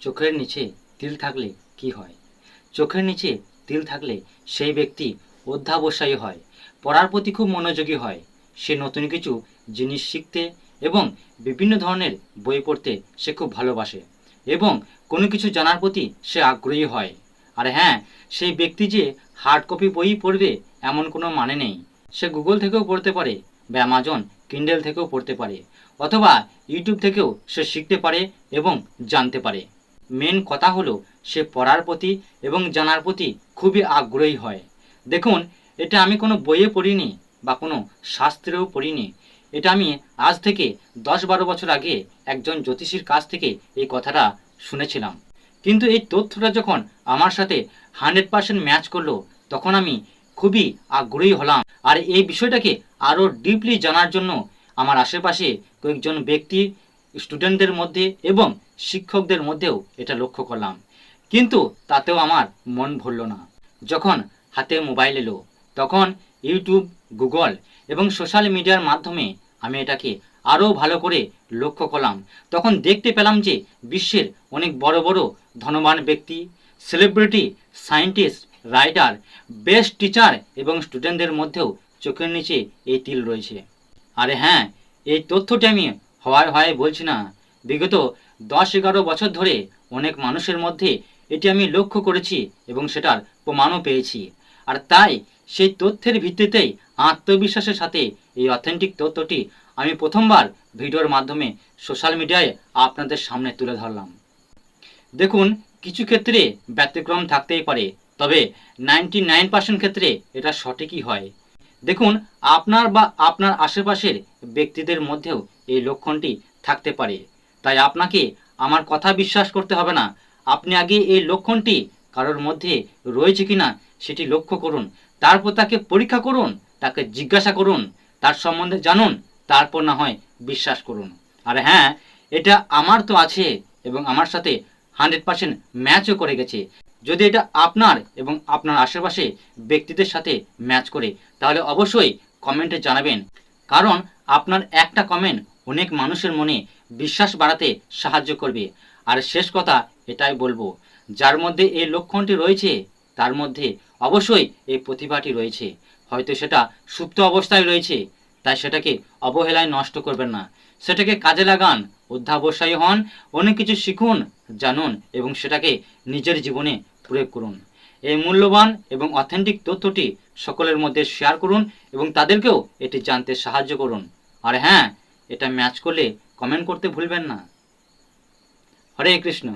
চোখের নিচে তিল থাকলে কি হয়? চোখের নিচে তিল থাকলে সেই ব্যক্তি অধ্যাবসায়ী হয়, পড়ার প্রতি খুব মনোযোগী হয়। সে নতুন কিছু জিনিস শিখতে এবং বিভিন্ন ধরনের বই পড়তে সে খুব ভালোবাসে এবং কোনো কিছু জানার প্রতি সে আগ্রহী হয়। আর হ্যাঁ, সেই ব্যক্তি যে হার্ড কপি বই পড়বে এমন কোনো মানে নেই। সে গুগল থেকেও পড়তে পারে বা অ্যামাজন কিন্ডেল থেকেও পড়তে পারে, অথবা ইউটিউব থেকেও সে শিখতে পারে এবং জানতে পারে। মেন কথা হলো সে পড়ার প্রতি এবং জানার প্রতি খুবই আগ্রহী হয়। দেখুন, এটা আমি কোনো বইয়ে পড়িনি বা কোনো শাস্ত্রেও পড়িনি। এটা আমি আজ থেকে 10-12 বছর আগে একজন জ্যোতিষীর কাছ থেকে এই কথাটা শুনেছিলাম। কিন্তু এই তথ্যটা যখন আমার সাথে 100% ম্যাচ করলো, তখন আমি খুবই আগ্রহী হলাম। আর এই বিষয়টাকে আরও ডিপলি জানার জন্য আমার আশেপাশে কয়েকজন ব্যক্তি, স্টুডেন্টদের মধ্যে এবং শিক্ষকদের মধ্যেও এটা লক্ষ্য করলাম। কিন্তু তাতেও আমার মন ভরল না। যখন হাতে মোবাইল এলো, তখন ইউটিউব, গুগল এবং সোশ্যাল মিডিয়ার মাধ্যমে আমি এটাকে আরও ভালো করে লক্ষ্য করলাম। তখন দেখতে পেলাম যে বিশ্বের অনেক বড় বড় ধনবান ব্যক্তি, celebrity, scientist, writer, best teacher এবং স্টুডেন্টদের মধ্যেও চোখের নিচে এই তিল রয়েছে। আরে হ্যাঁ, এই তথ্যটি আমি হওয়ায় হওয়ায় বলছি না। বিগত 10-11 বছর ধরে অনেক মানুষের মধ্যে এটি আমি লক্ষ্য করেছি এবং সেটার প্রমাণও পেয়েছি। আর তাই সেই তথ্যের ভিত্তিতেই আত্মবিশ্বাসের সাথে এই অথেন্টিক তথ্যটি আমি প্রথমবার ভিডিওর মাধ্যমে সোশ্যাল মিডিয়ায় আপনাদের সামনে তুলে ধরলাম। দেখুন, কিছু ক্ষেত্রে ব্যতিক্রম থাকতেই পারে, তবে 99% ক্ষেত্রে এটা সঠিকই হয়। দেখুন, আপনার বা আপনার আশেপাশের ব্যক্তিদের মধ্যেও এই লক্ষণটি থাকতে পারে। তাই আপনাকে আমার কথা বিশ্বাস করতে হবে না। আপনি আগে এই লক্ষণটি কারোর মধ্যে রয়েছে কিনা সেটি লক্ষ্য করুন, তারপর তাকে পরীক্ষা করুন, তাকে জিজ্ঞাসা করুন, তার সম্বন্ধে জানুন, তারপর না হয় বিশ্বাস করুন। আর হ্যাঁ, এটা আমার তো আছে এবং আমার সাথে 100% ম্যাচও করে গেছে। যদি এটা আপনার এবং আপনার আশেপাশে ব্যক্তিদের সাথে ম্যাচ করে, তাহলে অবশ্যই কমেন্টে জানাবেন। কারণ আপনার একটা কমেন্ট অনেক মানুষের মনে বিশ্বাস বাড়াতে সাহায্য করবে। আর শেষ কথা এটাই বলবো, যার মধ্যে এই লক্ষণটি রয়েছে তার মধ্যে অবশ্যই এই প্রতিভাটি রয়েছে। হয়তো সেটা সুপ্ত অবস্থায় রয়েছে, তাই সেটাকে অবহেলায় নষ্ট করবেন না। সেটাকে কাজে লাগান, অধ্যাবসায়ী হন, অনেক কিছু শিখুন, জানুন এবং সেটাকে নিজের জীবনে প্রয়োগ করুন। এই মূল্যবান এবং অথেন্টিক তথ্যটি সকলের মধ্যে শেয়ার করুন এবং তাদেরকেও এটি জানতে সাহায্য করুন। আর হ্যাঁ, এটা ম্যাচ করলে কমেন্ট করতে ভুলবেন না। হরে কৃষ্ণ।